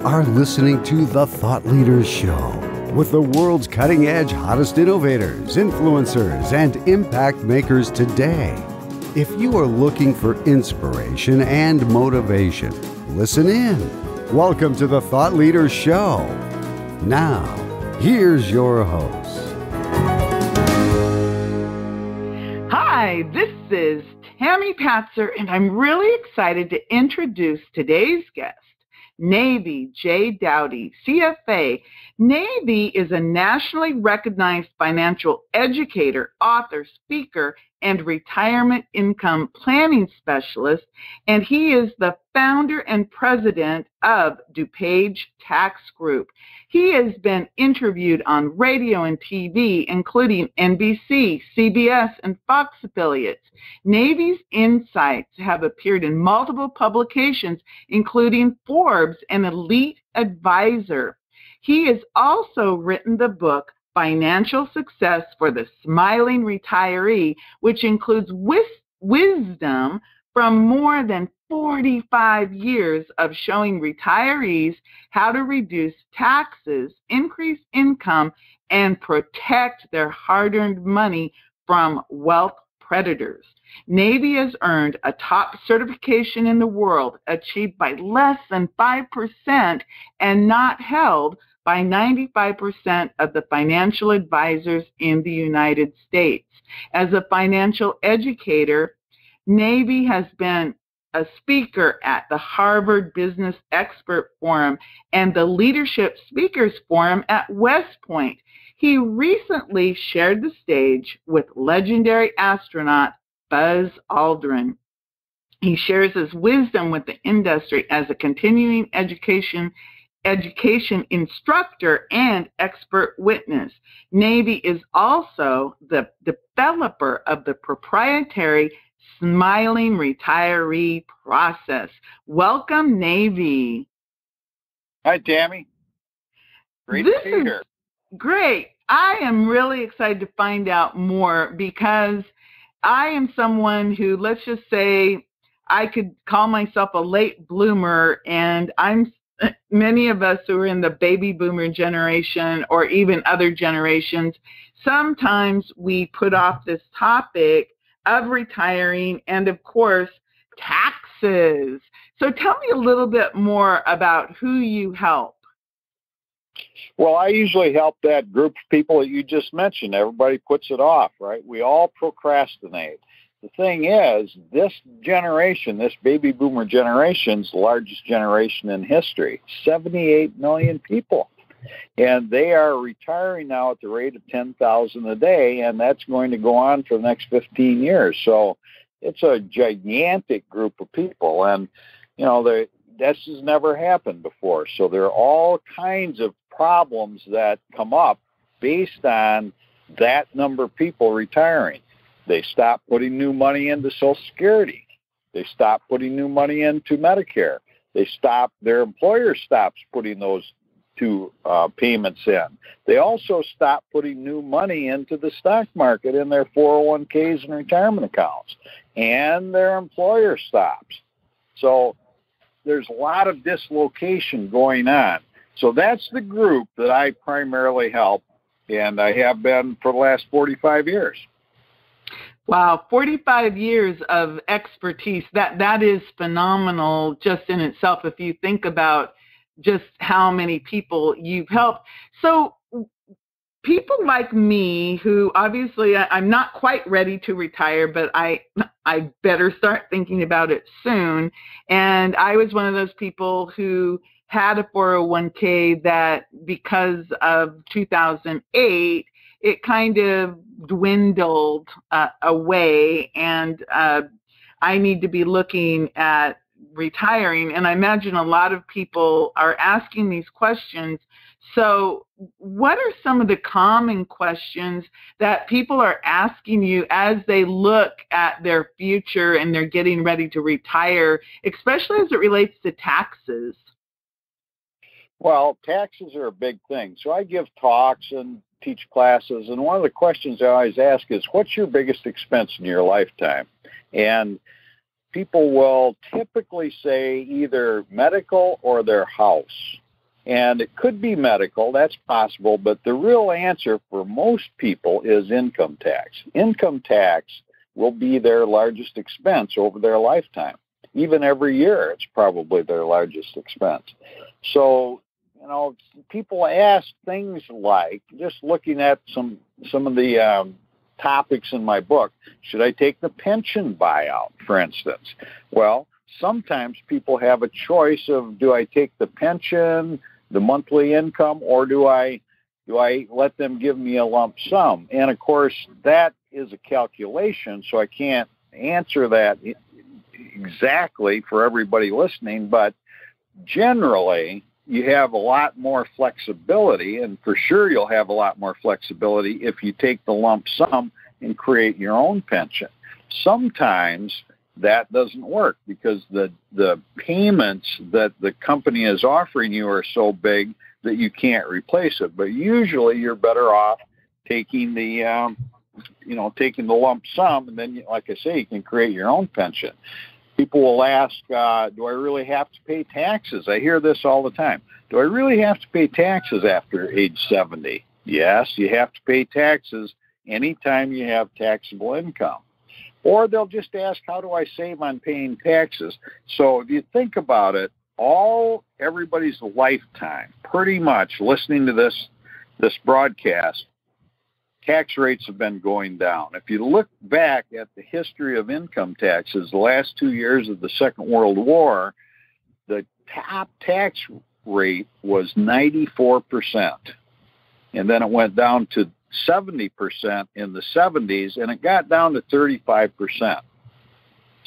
are listening to The Thought Leaders Show with the world's cutting-edge, hottest innovators, influencers, and impact makers today. If you are looking for inspiration and motivation, listen in. Welcome to The Thought Leaders Show. Now, here's your host. Hi, this is Tammy Patzer, and I'm really excited to introduce today's guest, Navi J. Dowty, CFA. Navi is a nationally recognized financial educator, author, speaker, and retirement income planning specialist, and he is the founder and president of DuPage Tax Group. He has been interviewed on radio and TV, including NBC, CBS, and Fox affiliates. Navi's insights have appeared in multiple publications, including Forbes and Elite Advisor. He has also written the book Financial Success for the Smiling Retiree, which includes wisdom from more than 45 years of showing retirees how to reduce taxes, increase income, and protect their hard-earned money from wealth predators. Navi has earned a top certification in the world, achieved by less than 5% and not held by 95% of the financial advisors in the United States. As a financial educator, Navi has been a speaker at the Harvard Business Expert Forum and the Leadership Speakers Forum at West Point. He recently shared the stage with legendary astronaut Buzz Aldrin. He shares his wisdom with the industry as a continuing education instructor and expert witness. Navi is also the developer of the proprietary Smiling Retiree Process. Welcome, Navi. Hi, Tammy. Great to be here. Great. I am really excited to find out more because I am someone who, let's just say, I could call myself a late bloomer, and many of us who are in the baby boomer generation or even other generations, sometimes we put off this topic of retiring and, of course, taxes. So tell me a little bit more about who you help. Well, I usually help that group of people that you just mentioned. Everybody puts it off, right? We all procrastinate. The thing is, this generation, this baby boomer generation, is the largest generation in history, 78 million people. And they are retiring now at the rate of 10,000 a day, and that's going to go on for the next 15 years. So it's a gigantic group of people, and, you know, this has never happened before. So there are all kinds of problems that come up based on that number of people retiring. They stop putting new money into Social Security. They stop putting new money into Medicare. Their employer stops putting those two payments in. They also stop putting new money into the stock market in their 401ks and retirement accounts. And their employer stops. So there's a lot of dislocation going on. So that's the group that I primarily help, and I have been for the last 45 years. Wow, 45 years of expertise. That is phenomenal just in itself if you think about just how many people you've helped. So people like me who obviously I'm not quite ready to retire, but I better start thinking about it soon. And I was one of those people who had a 401k that because of 2008, it kind of dwindled away, and I need to be looking at retiring. And I imagine a lot of people are asking these questions. So what are some of the common questions that people are asking you as they look at their future and they're getting ready to retire, especially as it relates to taxes? Well, taxes are a big thing. So I give talks and teach classes, and one of the questions I always ask is, what's your biggest expense in your lifetime? And people will typically say either medical or their house. And it could be medical, that's possible, but the real answer for most people is income tax. Income tax will be their largest expense over their lifetime. Even every year, it's probably their largest expense. So, people ask things like, just looking at some of the topics in my book, should I take the pension buyout, for instance? Well, sometimes people have a choice of, do I take the pension, the monthly income, or do I let them give me a lump sum? And of course, that is a calculation, so I can't answer that exactly for everybody listening, but generally, you have a lot more flexibility, and for sure you'll have a lot more flexibility if you take the lump sum and create your own pension. Sometimes that doesn't work because the payments that the company is offering you are so big that you can't replace it. But usually you're better off taking the taking the lump sum, and then, like I say, you can create your own pension. People will ask, do I really have to pay taxes? I hear this all the time. Do I really have to pay taxes after age 70? Yes, you have to pay taxes anytime you have taxable income. Or they'll just ask, how do I save on paying taxes? So if you think about it, everybody's lifetime, pretty much listening to this broadcast, tax rates have been going down. If you look back at the history of income taxes, the last 2 years of the Second World War, the top tax rate was 94%. And then it went down to 70% in the 70s, and it got down to 35%.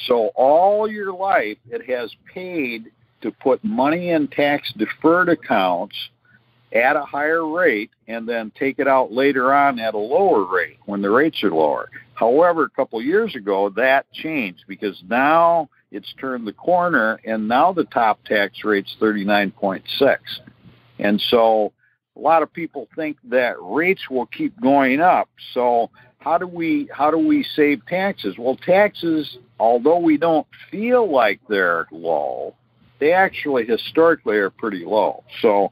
So all your life, it has paid to put money in tax-deferred accounts at a higher rate and then take it out later on at a lower rate when the rates are lower. However, a couple of years ago, that changed because now it's turned the corner, and now the top tax rate's 39.6. And so a lot of people think that rates will keep going up. So how do we save taxes? Well, taxes, although we don't feel like they're low, they actually historically are pretty low. So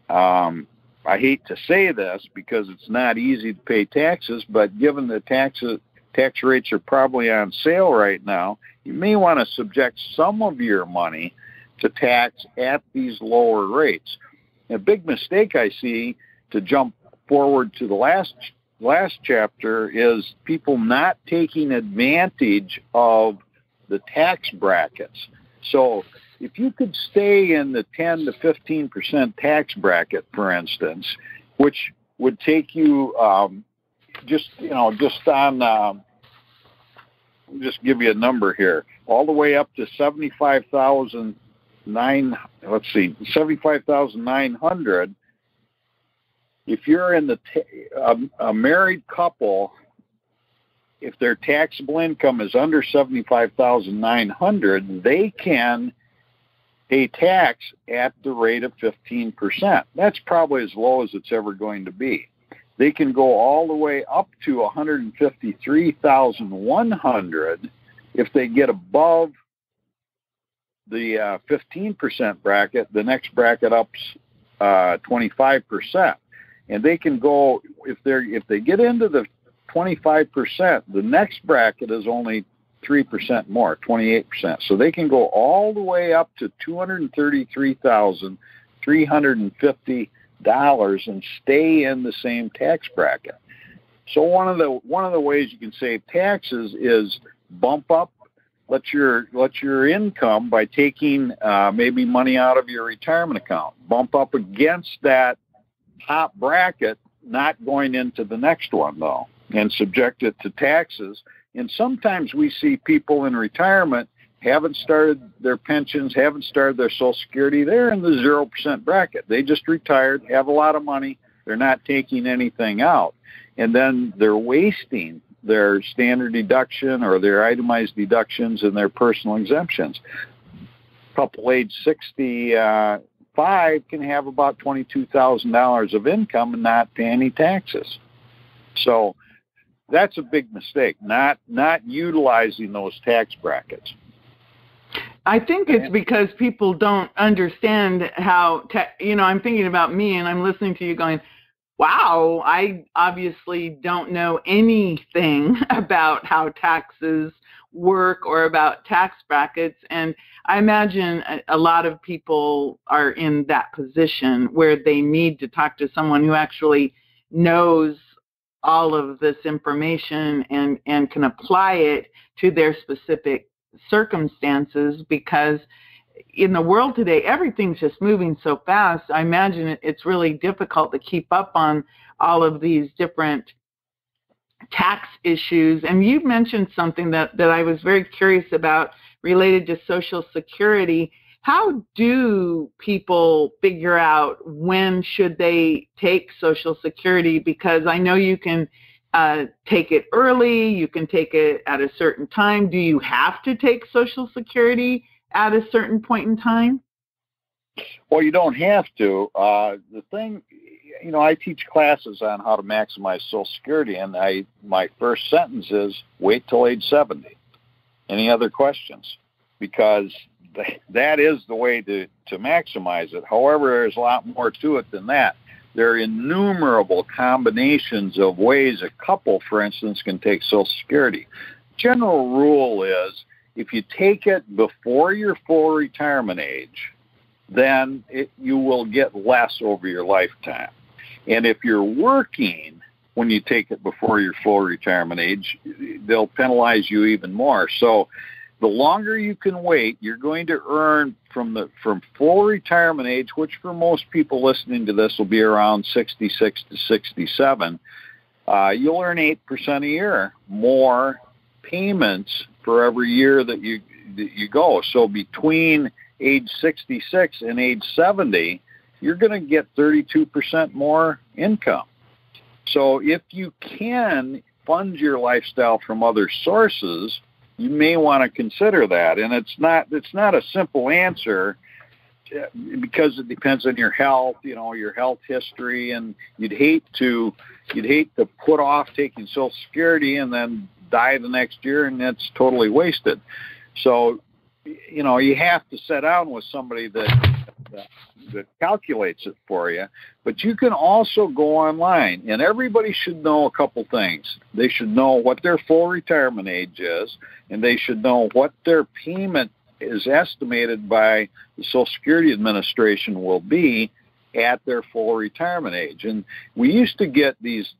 I hate to say this because it's not easy to pay taxes, but given the tax rates are probably on sale right now, you may want to subject some of your money to tax at these lower rates. A big mistake I see, to jump forward to the last chapter, is people not taking advantage of the tax brackets. So if you could stay in the 10 to 15% tax bracket, for instance, which would take you just give you a number here, all the way up to $75,900. If you're in a married couple, if their taxable income is under $75,900, they can pay tax at the rate of 15%. That's probably as low as it's ever going to be. They can go all the way up to $153,100 if they get above the 15% bracket. The next bracket up's 25%, and they can go if they get into the 25%. The next bracket is only 3% more, 28%. So they can go all the way up to $233,350 and stay in the same tax bracket. So one of the ways you can save taxes is bump up, let your income by taking maybe money out of your retirement account, bump up against that top bracket, not going into the next one though, and subject it to taxes. And sometimes we see people in retirement haven't started their pensions, haven't started their Social Security. They're in the 0% bracket. They just retired, have a lot of money. They're not taking anything out. And then they're wasting their standard deduction or their itemized deductions and their personal exemptions. A couple age 65 can have about $22,000 of income and not pay any taxes. So that's a big mistake, not utilizing those tax brackets. I think it's because people don't understand how, I'm thinking about me and I'm listening to you going, wow, I obviously don't know anything about how taxes work or about tax brackets. And I imagine a lot of people are in that position where they need to talk to someone who actually knows all of this information and can apply it to their specific circumstances, because in the world today, everything's just moving so fast. I imagine it's really difficult to keep up on all of these different tax issues. And you mentioned something that I was very curious about related to Social Security. How do people figure out when should they take Social Security? Because I know you can take it early, you can take it at a certain time. Do you have to take Social Security at a certain point in time? Well, you don't have to. The thing, I teach classes on how to maximize Social Security, and my first sentence is, wait till age 70. Any other questions? Because that is the way to maximize it. However, there's a lot more to it than that. There are innumerable combinations of ways a couple, for instance, can take Social Security. General rule is, if you take it before your full retirement age, then you will get less over your lifetime. And if you're working when you take it before your full retirement age, they'll penalize you even more. So the longer you can wait, you're going to earn from full retirement age, which for most people listening to this will be around 66 to 67, you'll earn 8% a year more payments for every year that you go. So between age 66 and age 70, you're going to get 32% more income. So if you can fund your lifestyle from other sources, you may want to consider that. And it's not a simple answer, because it depends on your health, your health history, and you'd hate to put off taking Social Security and then die the next year, and that's totally wasted. So, you have to sit down with somebody that calculates it for you. But you can also go online, and everybody should know a couple things. They should know what their full retirement age is, and they should know what their payment is estimated by the Social Security Administration will be at their full retirement age. And we used to get these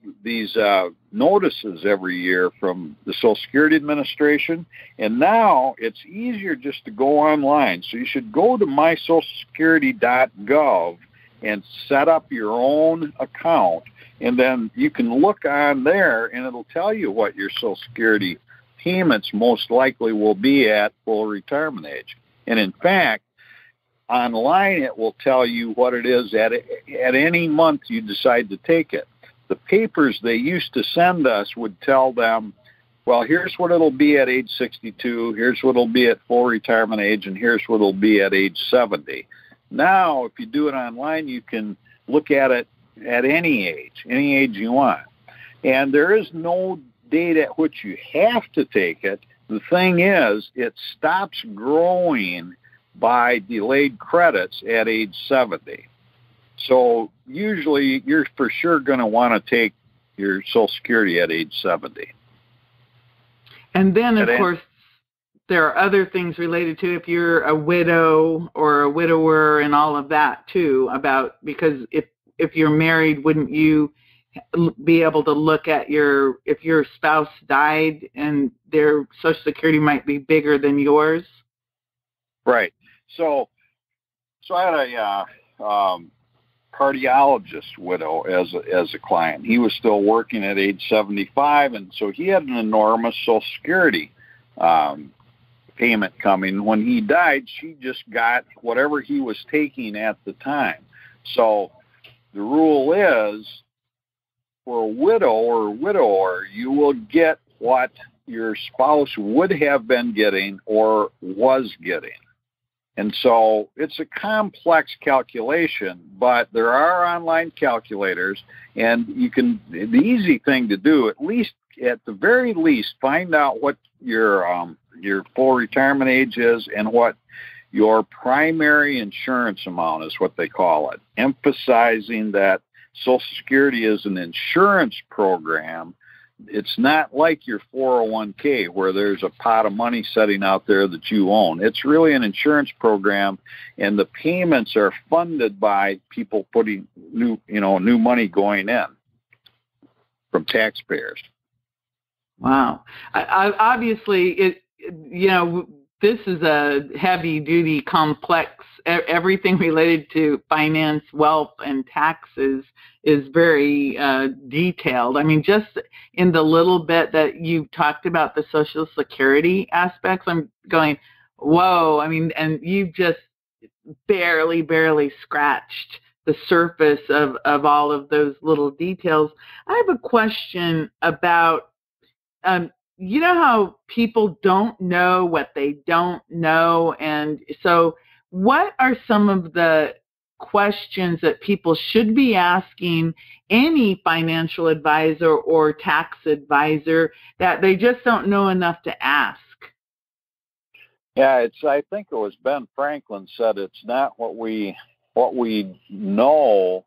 notices every year from the Social Security Administration, and now it's easier just to go online. So you should go to mysocialsecurity.gov and set up your own account, and then you can look on there, and it'll tell you what your Social Security payments most likely will be at full retirement age. And in fact, online, it will tell you what it is at any month you decide to take it. The papers they used to send us would tell them, well, here's what it'll be at age 62, here's what it'll be at full retirement age, and here's what it'll be at age 70. Now, if you do it online, you can look at it at any age you want. And there is no date at which you have to take it. The thing is, it stops growing by delayed credits at age 70. So usually you're for sure going to want to take your Social Security at age 70. And then, of course, there are other things related to if you're a widow or a widower and all of that too, because if you're married, wouldn't you be able to look at if your spouse died and their Social Security might be bigger than yours? Right. So I had a cardiologist widow as a client. He was still working at age 75, and so he had an enormous Social Security payment coming. When he died, she just got whatever he was taking at the time. So the rule is, for a widow or widower, you will get what your spouse would have been getting or was getting. And so it's a complex calculation, but there are online calculators, and the easy thing to do, at the very least, find out what your your full retirement age is, and what your primary insurance amount is, what they call it, emphasizing that Social Security is an insurance program. It's not like your 401k where there's a pot of money sitting out there that you own. It's really an insurance program, and the payments are funded by people putting new money going in from taxpayers. Wow. Obviously, this is a heavy-duty, complex, everything related to finance, wealth, and taxes is very detailed. I mean, just in the little bit that you talked about the Social Security aspects, I'm going, whoa. I mean, and you've just barely scratched the surface of all of those little details. I have a question about, you know how people don't know what they don't know, and so what are some of the questions that people should be asking any financial advisor or tax advisor that they just don't know enough to ask? Yeah, I think it was Ben Franklin said it's not what we know,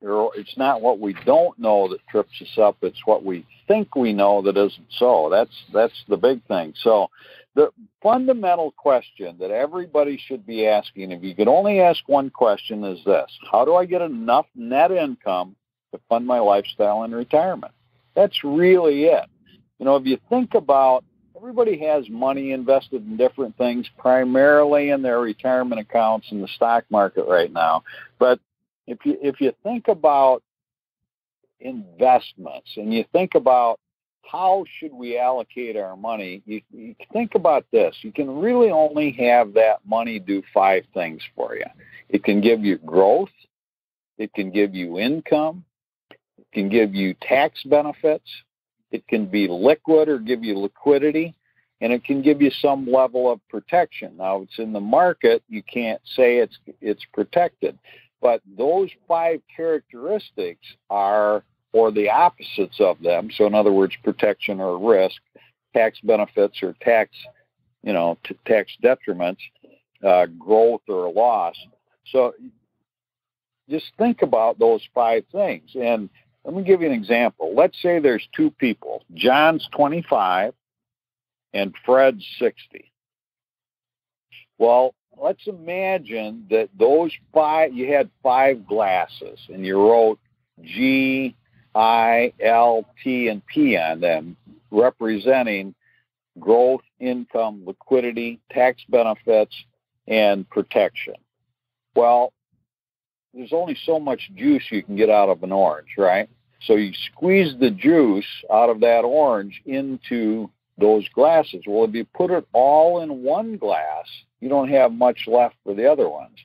or it's not what we don't know that trips us up. It's what we think we know that isn't so. That's the big thing. So the fundamental question that everybody should be asking, if you could only ask one question, is this: how do I get enough net income to fund my lifestyle in retirement? That's really it. If you think about, everybody has money invested in different things, primarily in their retirement accounts in the stock market right now. But if you think about investments and you think about how should we allocate our money, you think about this. You can really only have that money do 5 things for you. It can give you growth. It can give you income. It can give you tax benefits. It can be liquid or give you liquidity. And it can give you some level of protection. Now, it's in the market. You can't say it's protected. But those 5 characteristics are, or the opposites of them. So in other words, protection or risk, tax benefits or tax detriments, growth or loss. So just think about those 5 things. And let me give you an example. Let's say there's 2 people. John's 25 and Fred's 60. Well, let's imagine that those 5, you had 5 glasses and you wrote G, I, L, T, and P on them, representing growth, income, liquidity, tax benefits, and protection. Well, there's only so much juice you can get out of an orange, right? So you squeeze the juice out of that orange into those glasses. Well, if you put it all in one glass, you don't have much left for the other ones.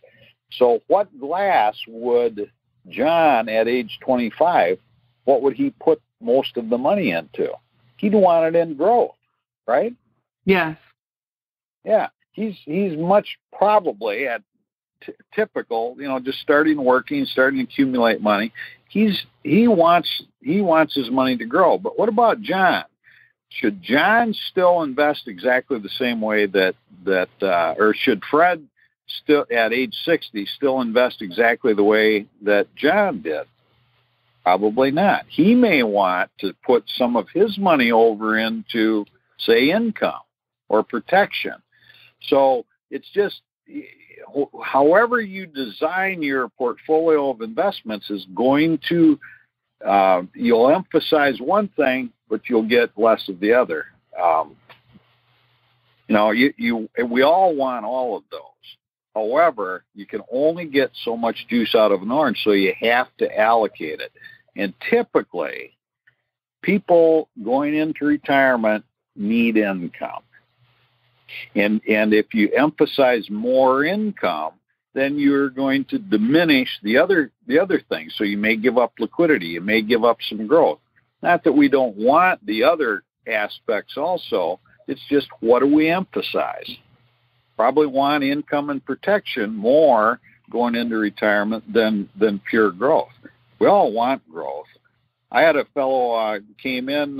So what glass would John at age 25, what would he put most of the money into? He'd want it in growth, right? Yes. Yeah. He's much probably at typical, just starting working, starting to accumulate money. He wants his money to grow. But what about John? Should John still invest exactly the same way or should Fred still at age 60 still invest exactly the way that John did? Probably not. He may want to put some of his money over into, say, income or protection. So it's just, however you design your portfolio of investments is going to, you'll emphasize one thing, but you'll get less of the other. We all want all of those. However, you can only get so much juice out of an orange, so you have to allocate it. And typically, people going into retirement need income. And if you emphasize more income, then you're going to diminish the other things. So you may give up liquidity. You may give up some growth. Not that we don't want the other aspects also. It's just, what do we emphasize? Probably want income and protection more going into retirement than pure growth. We all want growth. I had a fellow came in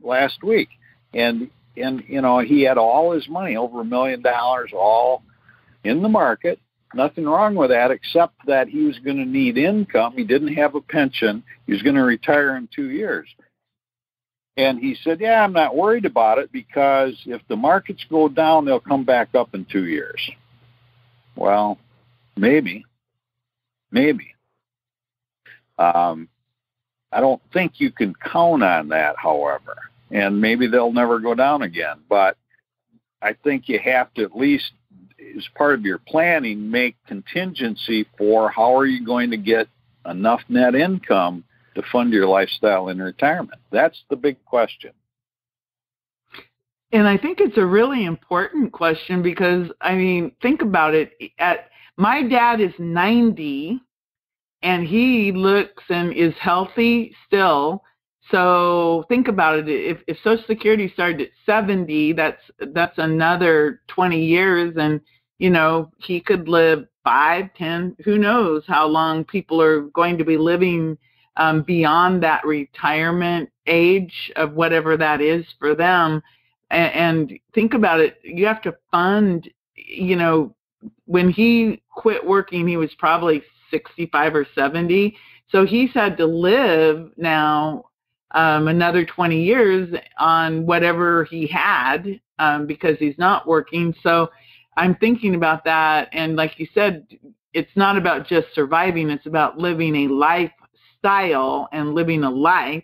last week, and he had all his money, over $1 million, all in the market. Nothing wrong with that, except that he was going to need income. He didn't have a pension. He was going to retire in 2 years. And he said, yeah, I'm not worried about it, because if the markets go down, they'll come back up in 2 years. Well, maybe. I don't think you can count on that, however, and maybe they'll never go down again. But I think you have to, at least as part of your planning, make contingency for how are you going to get enough net income to fund your lifestyle in retirement. That's the big question. And I think it's a really important question, because, I mean, think about it. My dad is 90, and he looks and is healthy still. So think about it. If Social Security started at 70, that's another 20 years. And, he could live 5, 10, who knows how long people are going to be living beyond that retirement age of whatever that is for them. And think about it. You have to fund, when he quit working, he was probably 65 or 70. So he's had to live now another 20 years on whatever he had because he's not working. So I'm thinking about that. And like you said, it's not about just surviving. It's about living a lifestyle and living a life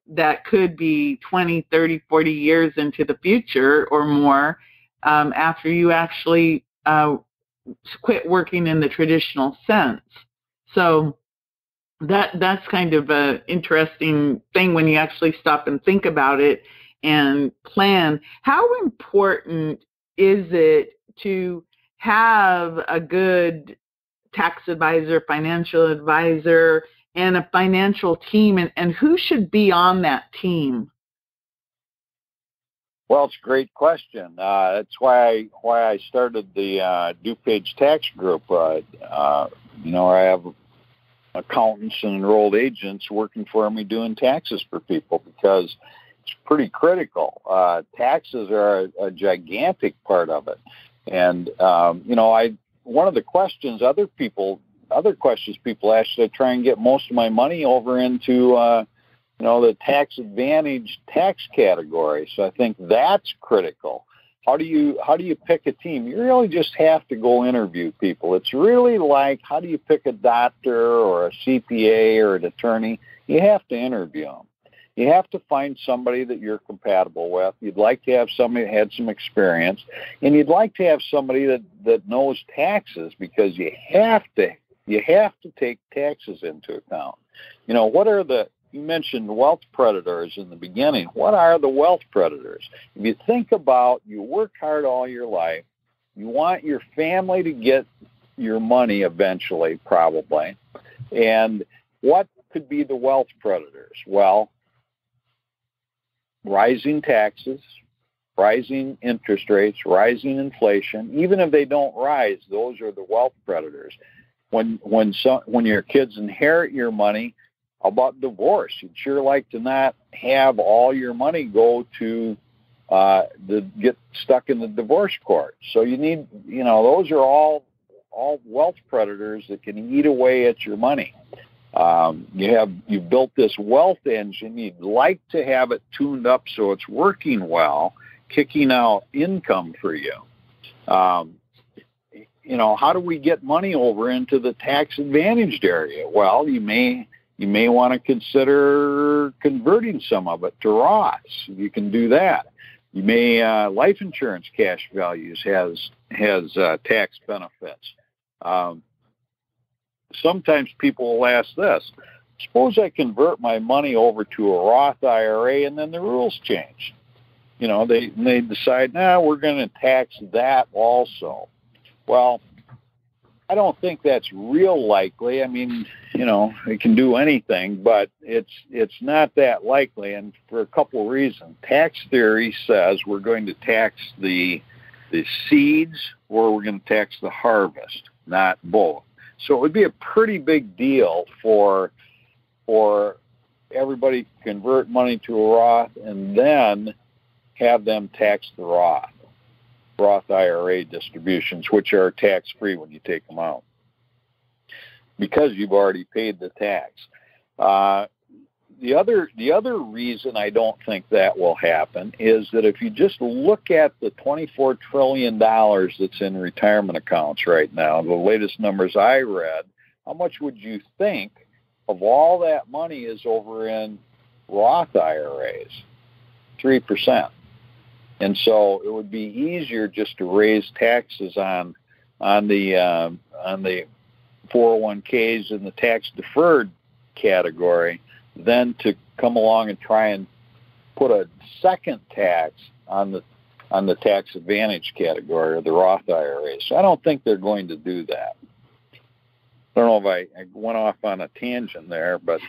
that could be 20, 30, 40 years into the future or more after you actually quit working in the traditional sense. So that's kind of an interesting thing when you actually stop and think about it and plan. How important is it to have a good tax advisor, financial advisor, and a financial team, and who should be on that team? Well, it's a great question. That's why I started the DuPage Tax Group. I have accountants and enrolled agents working for me doing taxes for people, because it's pretty critical. Taxes are a gigantic part of it. And, one of the questions other questions people ask, should I try and get most of my money over into, the tax advantage tax category? So I think that's critical. How do you pick a team? You really just have to go interview people. It's really like, how do you pick a doctor or a CPA or an attorney? You have to interview them. You have to find somebody that you're compatible with. You'd like to have somebody that had some experience, and you'd like to have somebody that knows taxes, because you have to take taxes into account. You mentioned wealth predators in the beginning. What are the wealth predators? If you think about, you work hard all your life, you want your family to get your money eventually, probably, and what could be the wealth predators? Well, rising taxes, rising interest rates, rising inflation. Even if they don't rise, those are the wealth predators. When your kids inherit your money, how about divorce? You'd sure like to not have all your money go to get stuck in the divorce court. So you need, those are all wealth predators that can eat away at your money. You've built this wealth engine. You'd like to have it tuned up so it's working well, kicking out income for you. How do we get money over into the tax advantaged area? Well, you may want to consider converting some of it to Roths. You can do that. You may life insurance cash values has tax benefits. Sometimes people will ask this: suppose I convert my money over to a Roth IRA and then the rules change. They decide, we're going to tax that also. Well, I don't think that's real likely. I mean, it can do anything, but it's not that likely, and for a couple of reasons. Tax theory says we're going to tax the seeds, or we're going to tax the harvest, not both. So it would be a pretty big deal for everybody to convert money to a Roth and then have them tax the Roth IRA distributions, which are tax-free when you take them out, because you've already paid the tax. The other reason I don't think that will happen is that if you just look at the $24 trillion that's in retirement accounts right now, the latest numbers I read, how much would you think of all that money is over in Roth IRAs? 3%. And so it would be easier just to raise taxes on the 401ks in the tax deferred category than to come along and try and put a second tax on the tax advantage category or the Roth IRAs. So I don't think they're going to do that. I don't know if I went off on a tangent there, but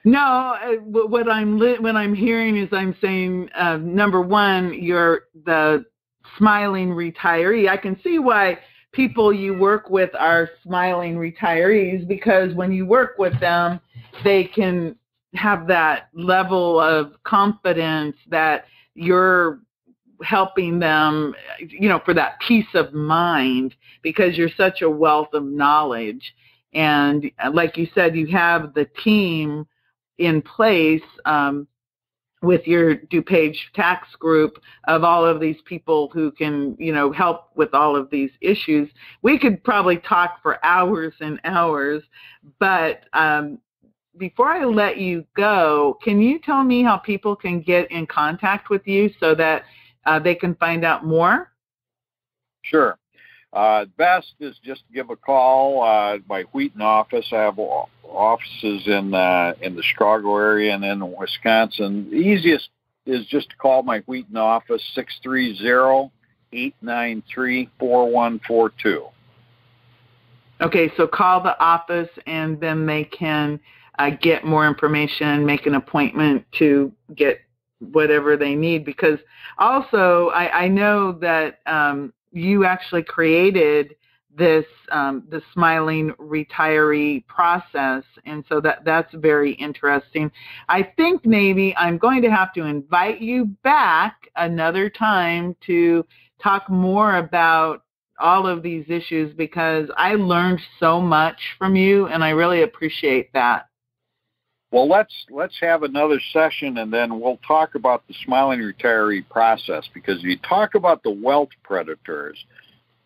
no. What I'm hearing is I'm saying, number one, you're the smiling retiree. I can see why people you work with are smiling retirees, because when you work with them, they can have that level of confidence that you're helping them, for that peace of mind, because you're such a wealth of knowledge. And like you said, you have the team in place with your DuPage tax group of all of these people who can, help with all of these issues. We could probably talk for hours and hours, but before I let you go, can you tell me how people can get in contact with you so that they can find out more? Sure. Best is just give a call. My Wheaton office. I have offices in the Chicago area and in Wisconsin. The easiest is just to call my Wheaton office, 630-893-4142. Okay, so call the office and then they can get more information, make an appointment to get whatever they need. Because also I know that you actually created this the Smiling Retiree Process, and so that's very interesting. I think maybe I'm going to have to invite you back another time to talk more about all of these issues, because I learned so much from you, and I really appreciate that. Well, let's have another session, and then we'll talk about the Smiling Retiree Process, because you talk about the wealth predators.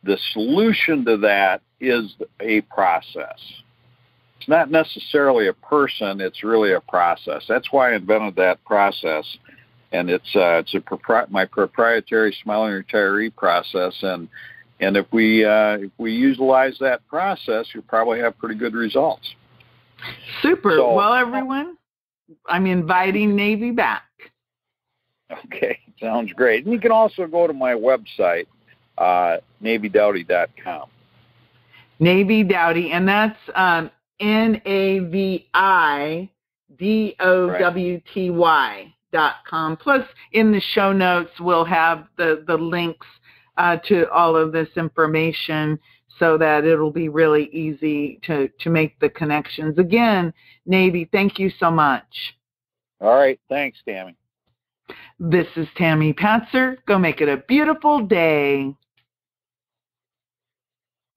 The solution to that is a process. It's not necessarily a person, it's really a process. That's why I invented that process, and it's my proprietary Smiling Retiree Process, and if we utilize that process, you'll probably have pretty good results. Super. So, well, everyone, I'm inviting Navi back. Okay, sounds great. And you can also go to my website, navidowty.com. Navi Dowty, and that's NAVIDOWTY.com. Plus, in the show notes, we'll have the links to all of this information, so that it'll be really easy to make the connections. Again, Navi, thank you so much. All right. Thanks, Tammy. This is Tammy Patzer. Go make it a beautiful day.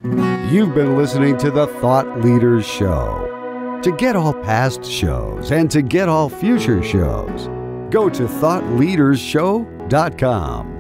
You've been listening to the Thought Leaders Show. To get all past shows and to get all future shows, go to thoughtleadersshow.com.